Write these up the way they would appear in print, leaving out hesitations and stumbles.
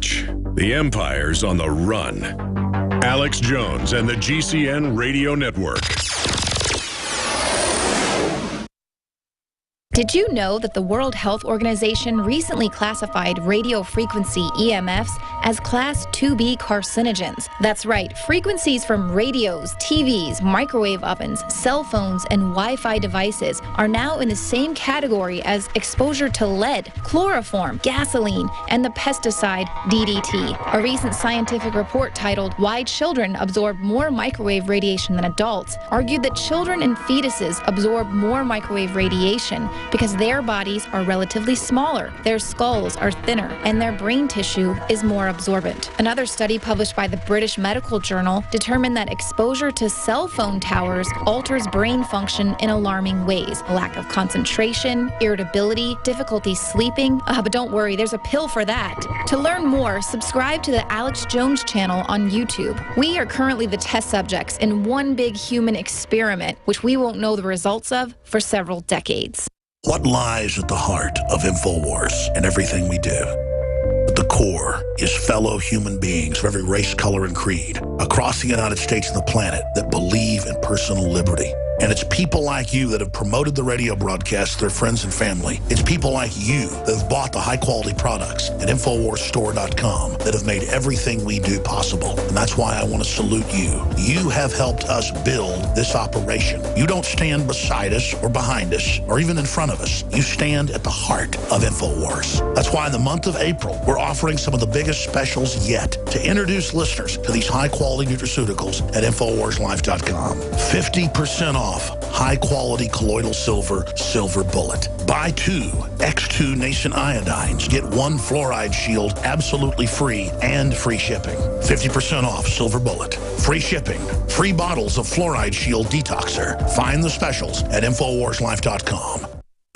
watch. The Empire's on the run. Alex Jones and the GCN Radio Network. Did you know that the World Health Organization recently classified radio frequency EMFs as Class 2B carcinogens? That's right, frequencies from radios, TVs, microwave ovens, cell phones, and Wi-Fi devices are now in the same category as exposure to lead, chloroform, gasoline, and the pesticide DDT. A recent scientific report titled Why Children Absorb More Microwave Radiation Than Adults argued that children and fetuses absorb more microwave radiation because their bodies are relatively smaller, their skulls are thinner, and their brain tissue is more absorbent. Another study published by the British Medical Journal determined that exposure to cell phone towers alters brain function in alarming ways. Lack of concentration, irritability, difficulty sleeping. But don't worry, there's a pill for that. To learn more, subscribe to the Alex Jones channel on YouTube. We are currently the test subjects in one big human experiment, which we won't know the results of for several decades. What lies at the heart of InfoWars and everything we do? At the core is fellow human beings of every race, color, and creed across the United States and the planet that believe in personal liberty. And it's people like you that have promoted the radio broadcast to their friends and family. It's people like you that have bought the high-quality products at InfoWarsStore.com that have made everything we do possible. And that's why I want to salute you. You have helped us build this operation. You don't stand beside us or behind us or even in front of us. You stand at the heart of InfoWars. That's why in the month of April, we're offering some of the biggest specials yet to introduce listeners to these high-quality nutraceuticals at InfoWarsLife.com. 50% off high-quality colloidal silver bullet. Buy 2 X2 nascent iodines. Get 1 fluoride shield absolutely free and free shipping. 50% off silver bullet. Free shipping. Free bottles of fluoride shield detoxer. Find the specials at InfoWarsLife.com.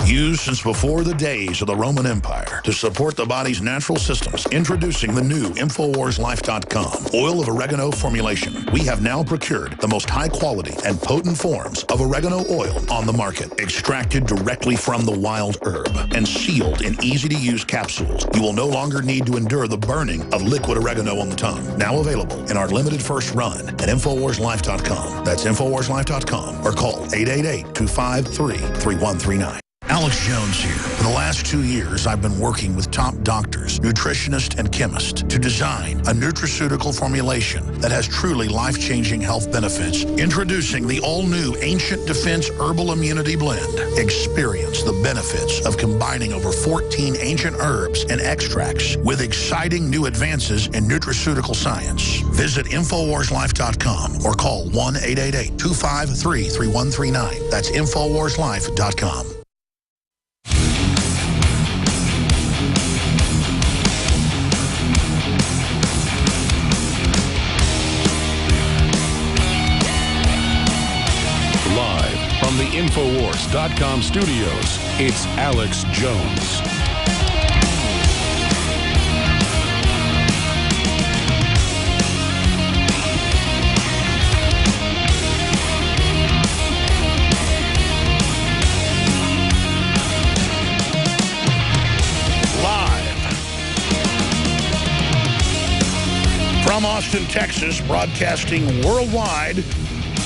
Used since before the days of the Roman Empire to support the body's natural systems. Introducing the new InfoWarsLife.com oil of oregano formulation. We have now procured the most high quality and potent forms of oregano oil on the market. Extracted directly from the wild herb and sealed in easy-to-use capsules. You will no longer need to endure the burning of liquid oregano on the tongue. Now available in our limited first run at InfoWarsLife.com. That's InfoWarsLife.com or call 888-253-3139. Alex Jones here. For the last 2 years, I've been working with top doctors, nutritionists, and chemists to design a nutraceutical formulation that has truly life-changing health benefits. Introducing the all-new Ancient Defense Herbal Immunity Blend. Experience the benefits of combining over 14 ancient herbs and extracts with exciting new advances in nutraceutical science. Visit InfoWarsLife.com or call 1-888-253-3139. That's InfoWarsLife.com. From the InfoWars.com studios, it's Alex Jones. Live from Austin, Texas, broadcasting worldwide,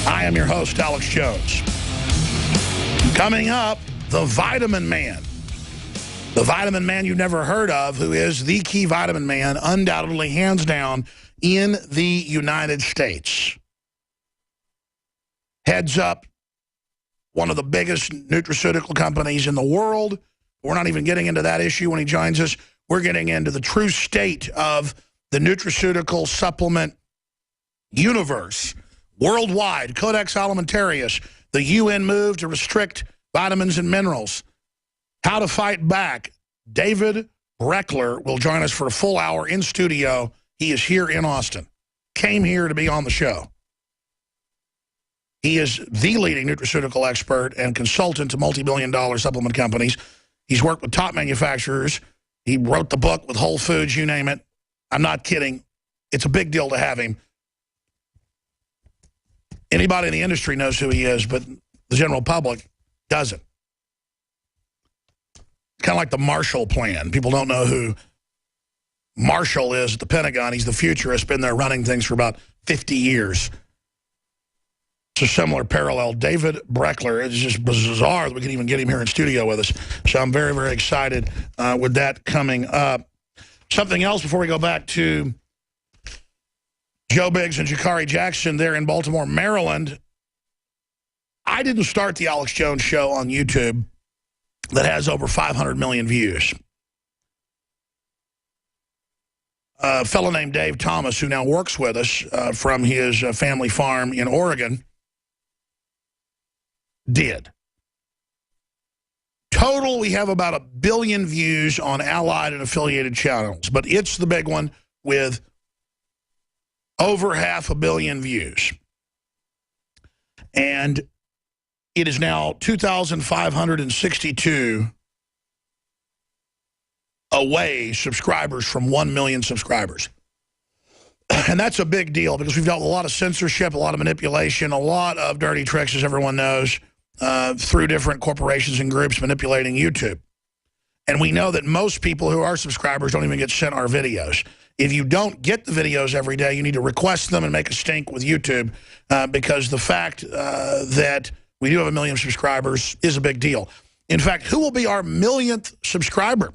I am your host, Alex Jones. Coming up, the Vitamin Man. The Vitamin Man you've never heard of, who is the key vitamin man, undoubtedly, hands down, in the United States. Heads up one of the biggest nutraceutical companies in the world. We're not even getting into that issue when he joins us. We're getting into the true state of the nutraceutical supplement universe. Worldwide, Codex Alimentarius, the UN move to restrict vitamins and minerals. How to fight back. David Breckler will join us for a full hour in studio. He is here in Austin. Came here to be on the show. He is the leading nutraceutical expert and consultant to multi-billion-dollar supplement companies. He's worked with top manufacturers. He wrote the book with Whole Foods, you name it. I'm not kidding. It's a big deal to have him. Anybody in the industry knows who he is, but the general public doesn't. It's kind of like the Marshall Plan. People don't know who Marshall is at the Pentagon. He's the futurist, been there running things for about 50 years. It's a similar parallel. David Breckler, it's just bizarre that we can even get him here in studio with us. So I'm very, very excited with that coming up. Something else before we go back to Joe Biggs and Jakari Jackson there in Baltimore, Maryland. I didn't start the Alex Jones Show on YouTube that has over 500 million views. A fellow named Dave Thomas, who now works with us from his family farm in Oregon, did. Total, we have about 1 billion views on allied and affiliated channels, but it's the big one with over 500 million views. And it is now 2,562 away subscribers from 1 million subscribers. And that's a big deal because we've dealt with a lot of censorship, a lot of manipulation, a lot of dirty tricks, as everyone knows, through different corporations and groups manipulating YouTube. And we know that most people who are subscribers don't even get sent our videos. If you don't get the videos every day, you need to request them and make a stink with YouTube because the fact that we do have 1 million subscribers is a big deal. In fact, who will be our 1,000,000th subscriber?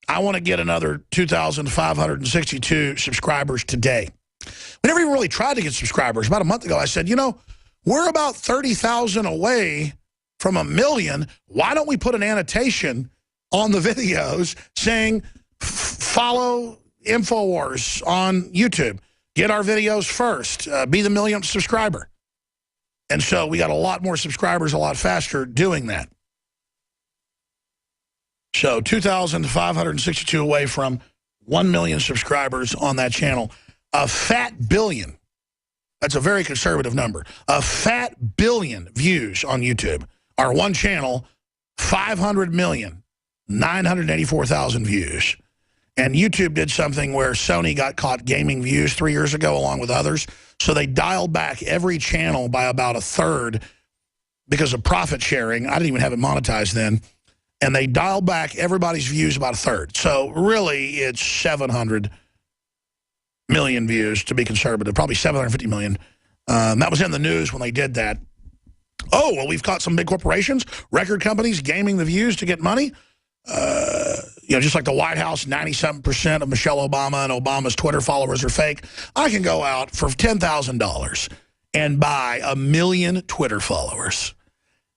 I want to get another 2,562 subscribers today. We never even really tried to get subscribers. About a month ago, I said, you know, we're about 30,000 away from 1 million. Why don't we put an annotation on the videos saying, follow InfoWars on YouTube. Get our videos first. Be the 1,000,000th subscriber. And so we got a lot more subscribers a lot faster doing that. So 2,562 away from 1 million subscribers on that channel. A fat billion. That's a very conservative number. A fat billion views on YouTube. Our one channel, 500,984,000 views. And YouTube did something where Sony got caught gaming views 3 years ago along with others. So they dialed back every channel by about 1/3 because of profit sharing. I didn't even have it monetized then. And they dialed back everybody's views about 1/3. So really it's 700 million views to be conservative, probably 750 million. That was in the news when they did that. Oh, well, we've caught some big corporations, record companies gaming the views to get money. You know, just like the White House, 97% of Michelle Obama and Obama's Twitter followers are fake. I can go out for $10,000 and buy 1 million Twitter followers.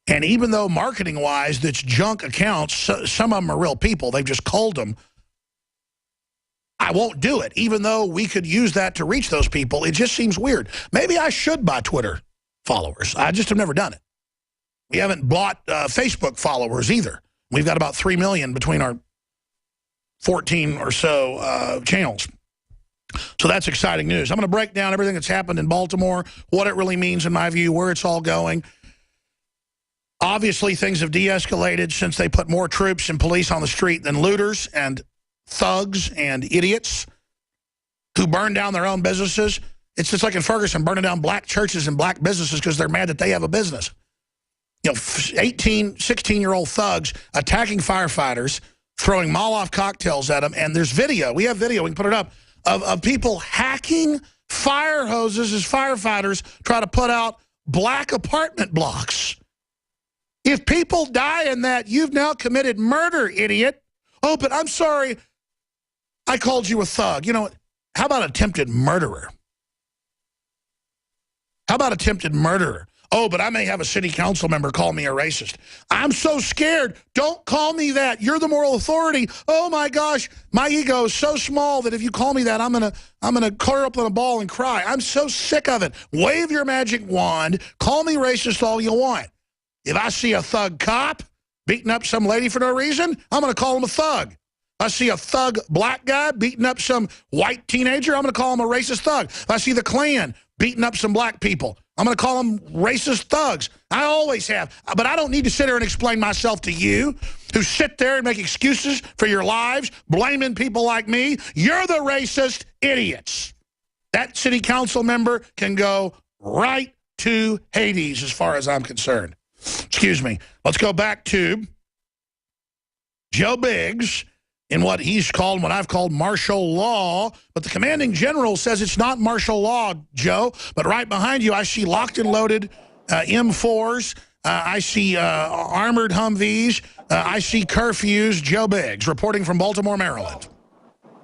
And even though marketing-wise, that's junk accounts, some of them are real people. They've just culled them. I won't do it, even though we could use that to reach those people. It just seems weird. Maybe I should buy Twitter followers. I just have never done it. We haven't bought Facebook followers either. We've got about 3 million between our 14 or so channels. So that's exciting news. I'm going to break down everything that's happened in Baltimore, what it really means in my view, where it's all going. Obviously, things have de-escalated since they put more troops and police on the street than looters and thugs and idiots who burn down their own businesses. It's just like in Ferguson, burning down black churches and black businesses because they're mad that they have a business. You know, 18, 16-year-old thugs attacking firefighters, throwing Molotov cocktails at them, and there's video. We have video, we can put it up, of people hacking fire hoses as firefighters try to put out black apartment blocks. If people die in that, you've now committed murder, idiot. Oh, but I'm sorry, I called you a thug. You know, how about attempted murderer? How about attempted murderer? Oh, but I may have a city council member call me a racist. I'm so scared. Don't call me that. You're the moral authority. Oh my gosh, my ego is so small that if you call me that, I'm gonna curl up on a ball and cry. I'm so sick of it. Wave your magic wand. Call me racist all you want. If I see a thug cop beating up some lady for no reason, I'm gonna call him a thug. If I see a thug black guy beating up some white teenager, I'm gonna call him a racist thug. If I see the Klan beating up some black people, I'm going to call them racist thugs. I always have. But I don't need to sit there and explain myself to you who sit there and make excuses for your lives, blaming people like me. You're the racist idiots. That city council member can go right to Hades as far as I'm concerned. Excuse me. Let's go back to Joe Biggs in what he's called, what I've called martial law. But the commanding general says it's not martial law, Joe. But right behind you, I see locked and loaded M4s. I see armored Humvees. I see curfews. Joe Biggs reporting from Baltimore, Maryland.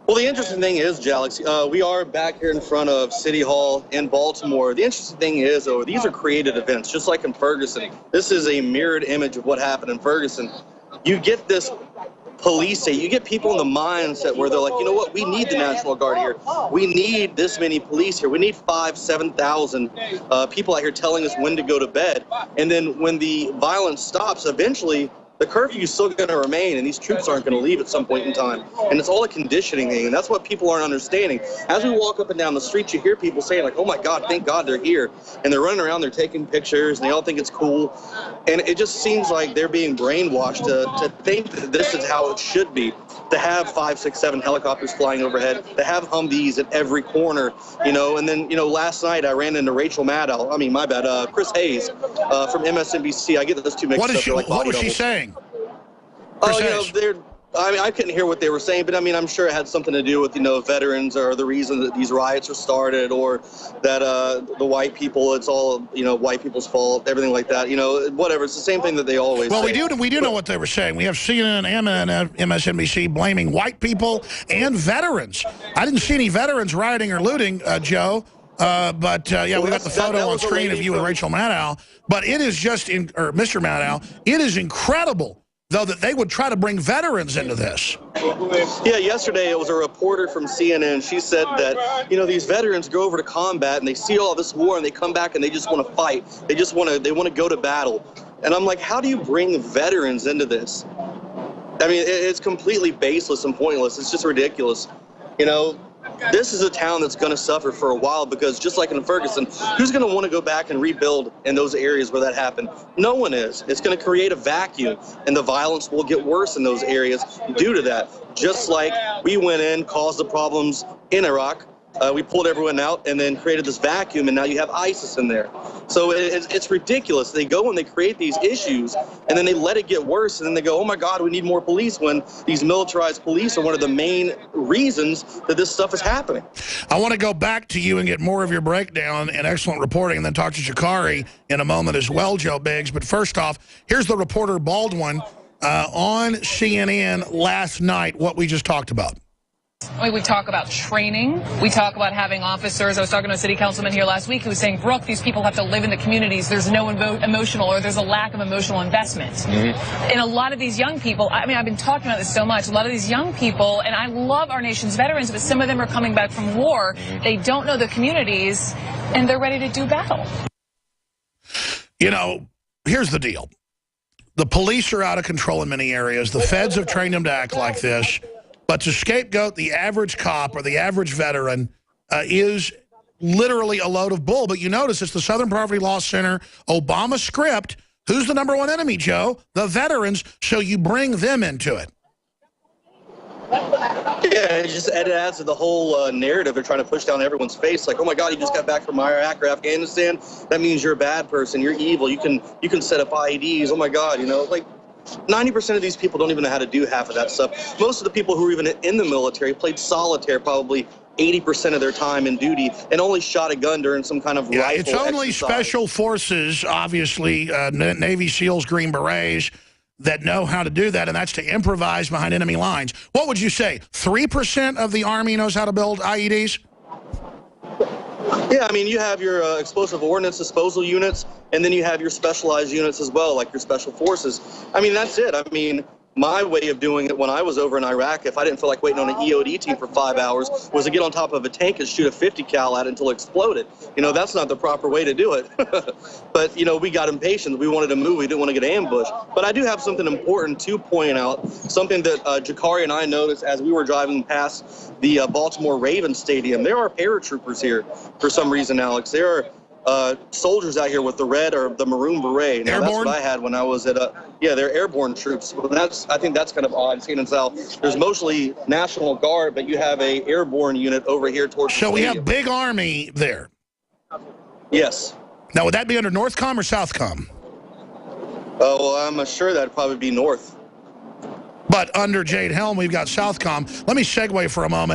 Well, the interesting thing is, Jalix, we are back here in front of City Hall in Baltimore. The interesting thing is, though, these are created events, just like in Ferguson. This is a mirrored image of what happened in Ferguson. You get this police state, you get people in the mindset where they're like, you know what, we need the National Guard here. We need this many police here. We need 5,000, 7,000 people out here telling us when to go to bed. And then when the violence stops, eventually, the curfew is still going to remain, and these troops aren't going to leave at some point in time. And it's all a conditioning thing, and that's what people aren't understanding. As we walk up and down the street, you hear people saying, like, oh, my God, thank God they're here. And they're running around, they're taking pictures, and they all think it's cool. And it just seems like they're being brainwashed to think that this is how it should be, to have 5, 6, 7 helicopters flying overhead, to have Humvees at every corner, you know. And then, you know, last night I ran into Rachel Maddow, Chris Hayes from MSNBC. I get those two mixed up. What was she saying? Oh, you know, I couldn't hear what they were saying, but I mean, I'm sure it had something to do with, you know, veterans or the reason that these riots were started, or that the white people, it's all, you know, white people's fault, everything like that, you know, whatever. It's the same thing that they always say. Well, we do know what they were saying. We have CNN and MSNBC blaming white people and veterans. I didn't see any veterans rioting or looting, Joe. But yeah, we got the photo on screen of you and Rachel Maddow. But it is just, or Mr. Maddow, it is incredible, though, that they would try to bring veterans into this. Yeah, yesterday it was a reporter from CNN. She said that, you know, these veterans go over to combat and they see all this war and they come back and they just want to fight. They want to go to battle. And I'm like, how do you bring veterans into this? I mean, it's completely baseless and pointless. It's just ridiculous. You know, this is a town that's going to suffer for a while, because just like in Ferguson, who's going to want to go back and rebuild in those areas where that happened? No one is. It's going to create a vacuum, and the violence will get worse in those areas due to that. Just like we went in, caused the problems in Iraq, we pulled everyone out and then created this vacuum, and now you have ISIS in there. So it's ridiculous. They go and they create these issues, and then they let it get worse, and then they go, oh my God, we need more police, when these militarized police are one of the main reasons that this stuff is happening. I want to go back to you and get more of your breakdown and excellent reporting, and then talk to Sha'Carri in a moment as well, Joe Biggs. But first off, here's the reporter Baldwin on CNN last night, what we just talked about. We talk about training. We talk about having officers. I was talking to a city councilman here last week who was saying, Brooke, these people have to live in the communities. There's no emotional, or there's a lack of emotional investment. Mm-hmm. And a lot of these young people, I mean, I've been talking about this so much, a lot of these young people, and I love our nation's veterans, but some of them are coming back from war. They don't know the communities, and they're ready to do battle. You know, here's the deal. The police are out of control in many areas. The feds have trained them to act like this. But to scapegoat the average cop or the average veteran is literally a load of bull. But you notice it's the Southern Poverty Law Center Obama script. Who's the number one enemy, Joe? The veterans, so you bring them into it. Yeah, it adds to the whole narrative they're trying to push down everyone's face. Like, oh my God, you just got back from Iraq or Afghanistan. That means you're a bad person. You're evil. You can set up IEDs. Oh my God, you know, like 90% of these people don't even know how to do half of that stuff. Most of the people who were even in the military played solitaire probably 80% of their time in duty, and only shot a gun during some kind of rifle it's only exercise. Special Forces, obviously, Navy SEALs, Green Berets, that know how to do that, and that's to improvise behind enemy lines. What would you say? 3% of the Army knows how to build IEDs? Yeah, I mean, you have your explosive ordnance disposal units, and then you have your specialized units as well, like your special forces. I mean, that's it. I mean, my way of doing it when I was over in Iraq, if I didn't feel like waiting on an EOD team for 5 hours, was to get on top of a tank and shoot a 50 cal at it until it exploded. You know, that's not the proper way to do it. But, you know, we got impatient. We wanted to move. We didn't want to get ambushed. But I do have something important to point out, something that Sha'Carri and I noticed as we were driving past the Baltimore Ravens Stadium. There are paratroopers here for some reason, Alex. There are soldiers out here with the red or the maroon beret. Now, airborne? that's what I had when I was at they're airborne troops. Well, I think that's kind of odd, seeing as how there's mostly National Guard, but you have a airborne unit over here towards the So we stadium. have big Army there. Yes. Now, would that be under Northcom or Southcom? Well, I'm sure that'd probably be north. But under Jade Helm, we've got Southcom. Let me segue for a moment.